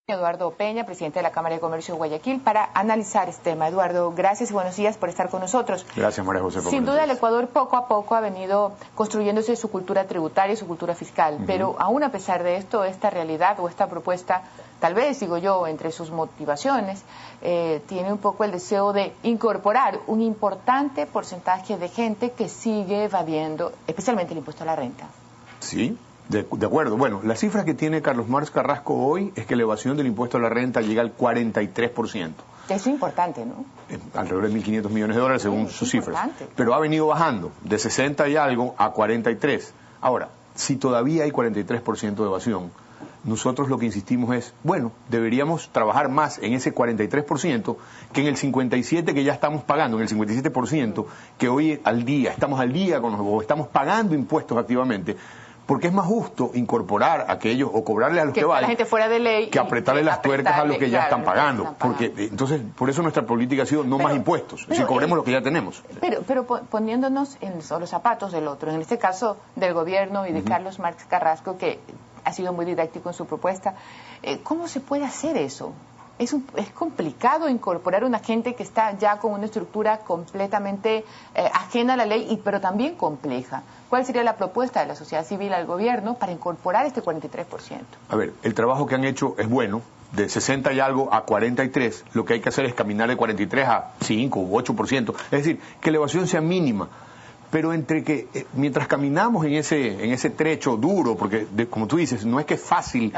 Eduardo Peña, presidente de la Cámara de Comercio de Guayaquil, para analizar este tema. Eduardo, gracias y buenos días por estar con nosotros. Gracias, María José. Sin duda, el Ecuador poco a poco ha venido construyéndose su cultura tributaria y su cultura fiscal, pero aún a pesar de esto, esta realidad o esta propuesta, tal vez, digo yo, entre sus motivaciones, tiene un poco el deseo de incorporar un importante porcentaje de gente que sigue evadiendo, especialmente el impuesto a la renta. Sí. De acuerdo. Bueno, la cifra que tiene Carlos Marx Carrasco hoy es que la evasión del impuesto a la renta llega al 43%. Eso es importante, ¿no? Alrededor de 1.500 millones de dólares según sus cifras. Pero ha venido bajando de 60 y algo a 43. Ahora, si todavía hay 43% de evasión, nosotros lo que insistimos es, bueno, deberíamos trabajar más en ese 43% que en el 57% que ya estamos pagando, en el 57% que hoy estamos al día o estamos pagando impuestos activamente. Porque es más justo incorporar a aquellos o cobrarles a los que valen la gente fuera de ley que apretarle las tuercas a los que ya están pagando. Porque entonces, por eso nuestra política ha sido más impuestos, si cobremos lo que ya tenemos. Pero poniéndonos en los zapatos del otro, en este caso del gobierno y de Carlos Marx Carrasco, que ha sido muy didáctico en su propuesta, ¿cómo se puede hacer eso? Es complicado incorporar una gente que está ya con una estructura completamente ajena a la ley, pero también compleja. ¿Cuál sería la propuesta de la sociedad civil al gobierno para incorporar este 43%? A ver, el trabajo que han hecho es bueno, de 60 y algo a 43, lo que hay que hacer es caminar de 43 a 5 u 8%, es decir, que la evasión sea mínima. Pero entre que mientras caminamos en ese trecho duro, porque como tú dices, no es que es fácil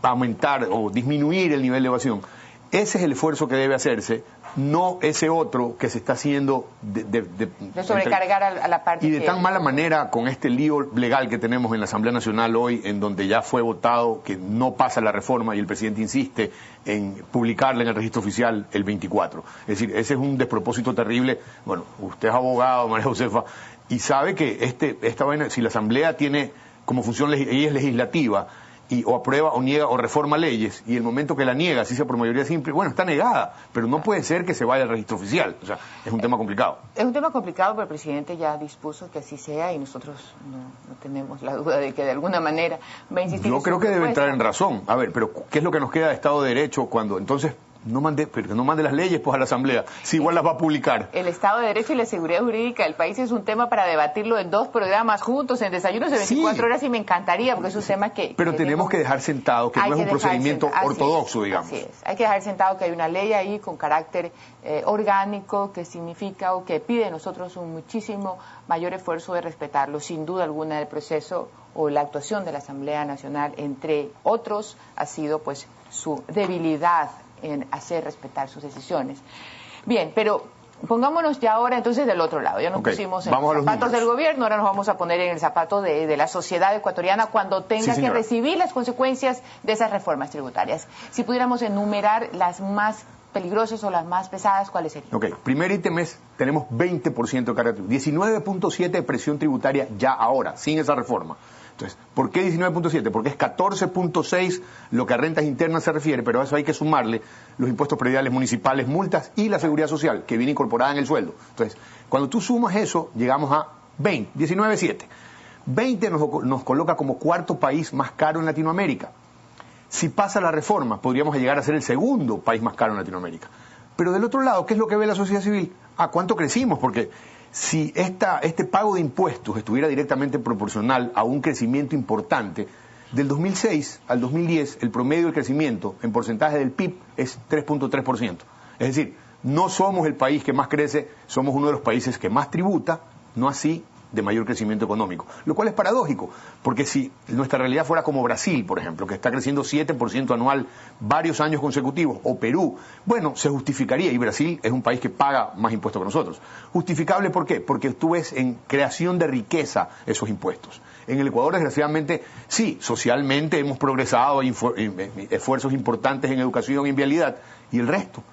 aumentar o disminuir el nivel de evasión, ese es el esfuerzo que debe hacerse, no ese otro que se está haciendo de sobrecargar a la parte y de tan mala manera con este lío legal que tenemos en la Asamblea Nacional hoy, en donde ya fue votado que no pasa la reforma y el presidente insiste en publicarla en el registro oficial el 24. Es decir, ese es un despropósito terrible. Bueno, usted es abogado, María Josefa, y sabe que esta vaina, si la Asamblea tiene como función legislativa, o aprueba o niega o reforma leyes, y el momento que la niega, si sea por mayoría simple, bueno, está negada, pero no puede ser que se vaya al registro oficial. O sea, es un tema complicado. Es un tema complicado, pero el presidente ya dispuso que así sea y nosotros no tenemos la duda de que de alguna manera va a insistir. Yo creo que debe entrar en razón. A ver, pero ¿qué es lo que nos queda de Estado de Derecho cuando entonces no mande las leyes pues a la Asamblea, si igual las va a publicar? El Estado de Derecho y la seguridad jurídica del país es un tema para debatirlo en 2 programas juntos, en desayunos de 24 horas, y me encantaría, porque es un tema que... Pero tenemos que dejar sentado que no es un procedimiento ortodoxo, digamos. Así es, hay que dejar sentado que hay una ley ahí con carácter orgánico, que significa o que pide de nosotros un muchísimo mayor esfuerzo de respetarlo. Sin duda alguna, el proceso o la actuación de la Asamblea Nacional, entre otros, ha sido pues su debilidad en hacer respetar sus decisiones. Bien, pero pongámonos ya ahora entonces del otro lado. Ya nos pusimos en los zapatos del gobierno, ahora nos vamos a poner en el zapato de la sociedad ecuatoriana cuando tenga que recibir las consecuencias de esas reformas tributarias. Si pudiéramos enumerar las más peligrosas o las más pesadas, ¿cuáles serían? Ok, primer ítem es, tenemos 20% de carga tributaria, 19.7 de presión tributaria ya ahora, sin esa reforma. Entonces, ¿por qué 19.7? Porque es 14.6 lo que a rentas internas se refiere, pero a eso hay que sumarle los impuestos prediales municipales, multas y la seguridad social, que viene incorporada en el sueldo. Entonces, cuando tú sumas eso, llegamos a 20, 19.7. 20 nos coloca como cuarto país más caro en Latinoamérica. Si pasa la reforma, podríamos llegar a ser el segundo país más caro en Latinoamérica. Pero del otro lado, ¿qué es lo que ve la sociedad civil? ¿Cuánto crecimos? Porque si este pago de impuestos estuviera directamente proporcional a un crecimiento importante, del 2006 al 2010 el promedio del crecimiento en porcentaje del PIB es 3.3%. Es decir, no somos el país que más crece, somos uno de los países que más tributa, no así de mayor crecimiento económico. Lo cual es paradójico, porque si nuestra realidad fuera como Brasil, por ejemplo, que está creciendo 7% anual varios años consecutivos, o Perú, bueno, se justificaría, y Brasil es un país que paga más impuestos que nosotros. ¿Justificable por qué? Porque tú ves en creación de riqueza esos impuestos. En el Ecuador, desgraciadamente, sí, socialmente hemos progresado, hay esfuerzos importantes en educación y en vialidad, y el resto.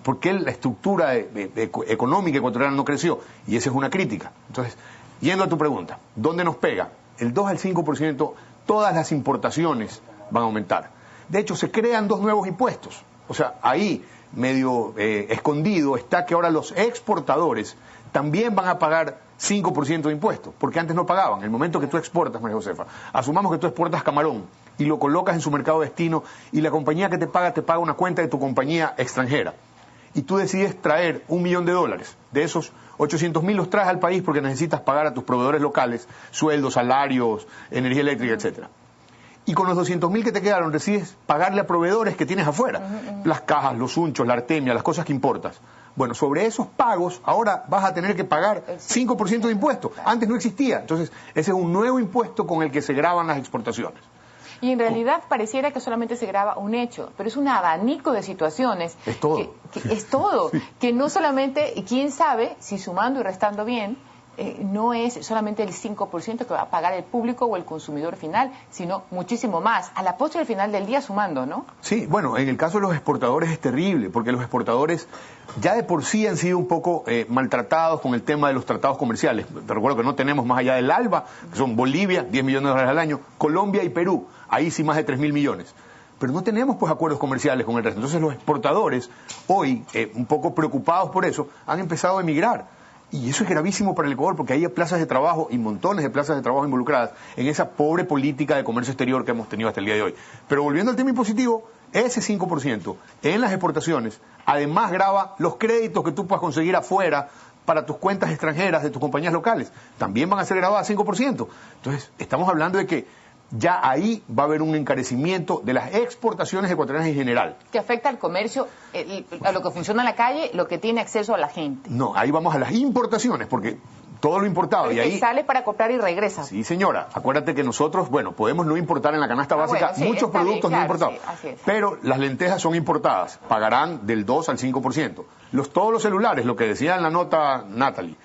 ¿Por qué la estructura económica ecuatoriana no creció? Y esa es una crítica. Entonces, yendo a tu pregunta, ¿dónde nos pega? El 2 al 5%, todas las importaciones van a aumentar. De hecho, se crean 2 nuevos impuestos. O sea, ahí, medio escondido, está que ahora los exportadores también van a pagar 5% de impuestos, porque antes no pagaban. El momento que tú exportas, María Josefa, asumamos que tú exportas camarón y lo colocas en su mercado destino y la compañía que te paga una cuenta de tu compañía extranjera. Y tú decides traer $1 millón. De esos 800.000 los traes al país porque necesitas pagar a tus proveedores locales, sueldos, salarios, energía eléctrica, etcétera. Y con los 200.000 que te quedaron decides pagarle a proveedores que tienes afuera, las cajas, los unchos, la artemia, las cosas que importas. Bueno, sobre esos pagos ahora vas a tener que pagar 5% de impuesto. Antes no existía. Entonces, ese es un nuevo impuesto con el que se graban las exportaciones. Y en realidad pareciera que solamente se graba un hecho, pero es un abanico de situaciones. Es todo. Que es todo. Sí. Que no solamente, y quién sabe, si sumando y restando bien, no es solamente el 5% que va a pagar el público o el consumidor final, sino muchísimo más. A la postre, al final del día, sumando, ¿no? Sí, bueno, en el caso de los exportadores es terrible, porque los exportadores ya de por sí han sido un poco maltratados con el tema de los tratados comerciales. Te recuerdo que no tenemos más allá del ALBA, que son Bolivia, $10 millones al año, Colombia y Perú, ahí sí más de 3.000 millones. Pero no tenemos pues acuerdos comerciales con el resto. Entonces los exportadores, hoy, un poco preocupados por eso, han empezado a emigrar. Y eso es gravísimo para el Ecuador porque hay plazas de trabajo y montones de plazas de trabajo involucradas en esa pobre política de comercio exterior que hemos tenido hasta el día de hoy. Pero volviendo al tema impositivo, ese 5% en las exportaciones además grava los créditos que tú puedas conseguir afuera para tus cuentas extranjeras de tus compañías locales. También van a ser gravadas 5%. Entonces, estamos hablando de que ya ahí va a haber un encarecimiento de las exportaciones ecuatorianas en general. Que afecta al comercio, a lo que funciona en la calle, lo que tiene acceso a la gente. No, ahí vamos a las importaciones, porque todo lo importado. Pero y ahí sale para comprar y regresa. Sí, señora. Acuérdate que nosotros, bueno, podemos no importar en la canasta básica muchos productos no importados. Sí, así es. Pero las lentejas son importadas. Pagarán del 2 al 5%. Todos los celulares, lo que decía en la nota Natalie.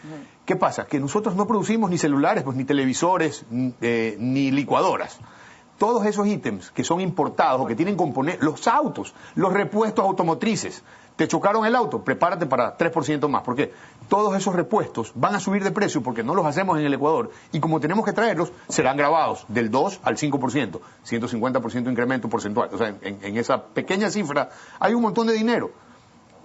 ¿Qué pasa? Que nosotros no producimos ni celulares, pues ni televisores, ni licuadoras. Todos esos ítems que son importados o que tienen componentes, los autos, los repuestos automotrices, te chocaron el auto, prepárate para 3% más. ¿Por qué? Todos esos repuestos van a subir de precio porque no los hacemos en el Ecuador y como tenemos que traerlos, serán gravados del 2 al 5%, 150% incremento porcentual. O sea, en esa pequeña cifra hay un montón de dinero.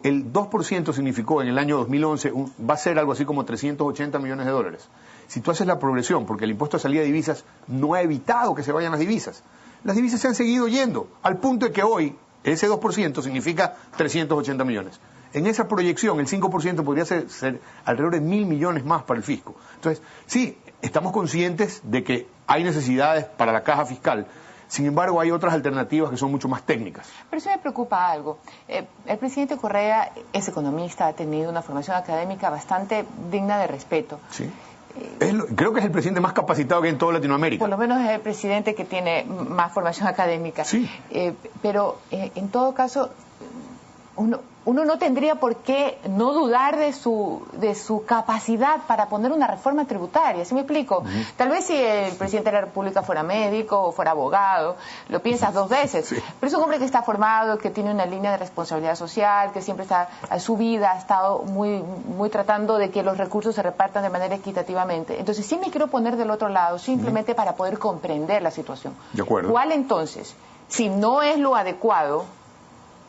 El 2% significó en el año 2011, va a ser algo así como $380 millones. Si tú haces la progresión, porque el impuesto de salida de divisas no ha evitado que se vayan las divisas se han seguido yendo, al punto de que hoy ese 2% significa 380 millones. En esa proyección, el 5% podría ser alrededor de 1.000 millones más para el fisco. Entonces, sí, estamos conscientes de que hay necesidades para la caja fiscal. Sin embargo, hay otras alternativas que son mucho más técnicas. Pero eso me preocupa algo. El presidente Correa es economista, ha tenido una formación académica bastante digna de respeto. Sí. Creo que es el presidente más capacitado que hay en toda Latinoamérica. Por lo menos es el presidente que tiene más formación académica. Sí. Pero en todo caso, uno no tendría por qué no dudar de su capacidad para poner una reforma tributaria, ¿sí me explico? Tal vez si el presidente de la República fuera médico o fuera abogado, lo piensas dos veces, sí. Pero es un hombre que está formado, que tiene una línea de responsabilidad social, que siempre está, a su vida ha estado muy tratando de que los recursos se repartan de manera equitativamente. Entonces sí me quiero poner del otro lado, simplemente para poder comprender la situación. De acuerdo. ¿Cuál entonces, si no es lo adecuado,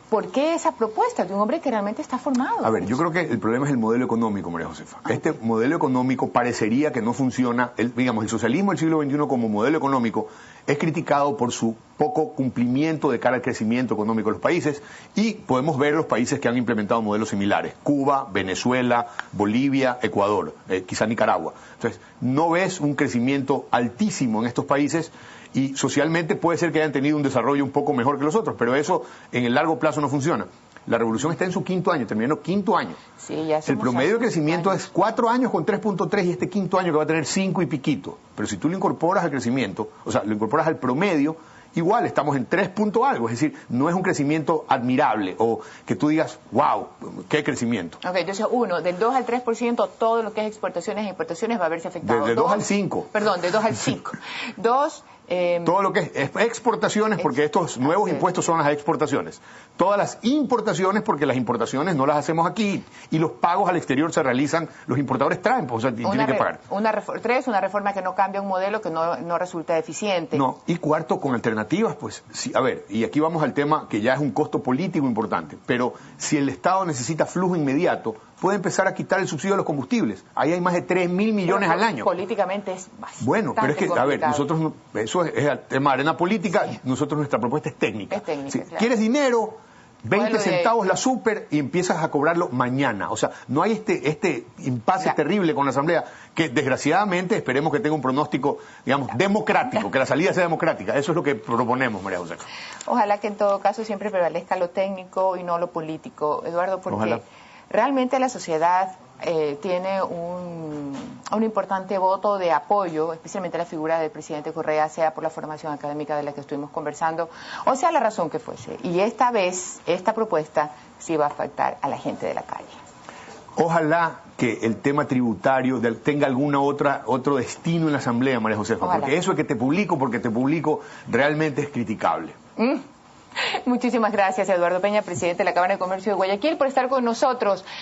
¿por qué esa propuesta de un hombre que realmente está formado? A ver, yo creo que el problema es el modelo económico, María Josefa. Este modelo económico parecería que no funciona. El socialismo del siglo XXI como modelo económico es criticado por su poco cumplimiento de cara al crecimiento económico de los países y podemos ver los países que han implementado modelos similares. Cuba, Venezuela, Bolivia, Ecuador, quizá Nicaragua. Entonces, no ves un crecimiento altísimo en estos países y socialmente puede ser que hayan tenido un desarrollo un poco mejor que los otros, pero eso en el largo plazo no funciona. La revolución está en su quinto año, terminó quinto año. Sí, ya el promedio de crecimiento es 4 años con 3.3 y este quinto año que va a tener 5 y piquito. Pero si tú lo incorporas al crecimiento, o sea, lo incorporas al promedio, igual estamos en 3 punto algo, es decir, no es un crecimiento admirable o que tú digas, wow, qué crecimiento. Ok, entonces del 2 al 3%, todo lo que es exportaciones e importaciones va a verse afectado. De 2 al 5. Perdón, de 2 al 5. Todo lo que es exportaciones, porque estos nuevos impuestos son las exportaciones. Todas las importaciones, porque las importaciones no las hacemos aquí y los pagos al exterior se realizan, los importadores traen, pues, o sea, tienen que pagar. Una reforma que no cambia un modelo que no resulta eficiente. No, y cuarto, con alternativas, pues, sí, a ver, y aquí vamos al tema que ya es un costo político importante, pero si el Estado necesita flujo inmediato, puede empezar a quitar el subsidio de los combustibles. Ahí hay más de 3.000 millones al año. Políticamente es bastante bueno, pero es que, complicado. a ver, nosotros, eso es el tema de arena política, sí. Nosotros nuestra propuesta es técnica. Es técnica, si claro. quieres dinero, 20 centavos la super y empiezas a cobrarlo mañana. O sea, no hay este impasse terrible con la Asamblea, que desgraciadamente esperemos que tenga un pronóstico, digamos, democrático, que la salida sea democrática. Eso es lo que proponemos, María José. Ojalá que en todo caso siempre prevalezca lo técnico y no lo político, Eduardo, porque Ojalá. Realmente la sociedad tiene un importante voto de apoyo, especialmente la figura del presidente Correa, sea por la formación académica de la que estuvimos conversando, o sea la razón que fuese. Y esta vez, esta propuesta sí va a afectar a la gente de la calle. Ojalá que el tema tributario tenga otro destino en la Asamblea, María Josefa, Ojalá. Porque eso es que te publico, realmente es criticable. Muchísimas gracias, Eduardo Peña, presidente de la Cámara de Comercio de Guayaquil, por estar con nosotros.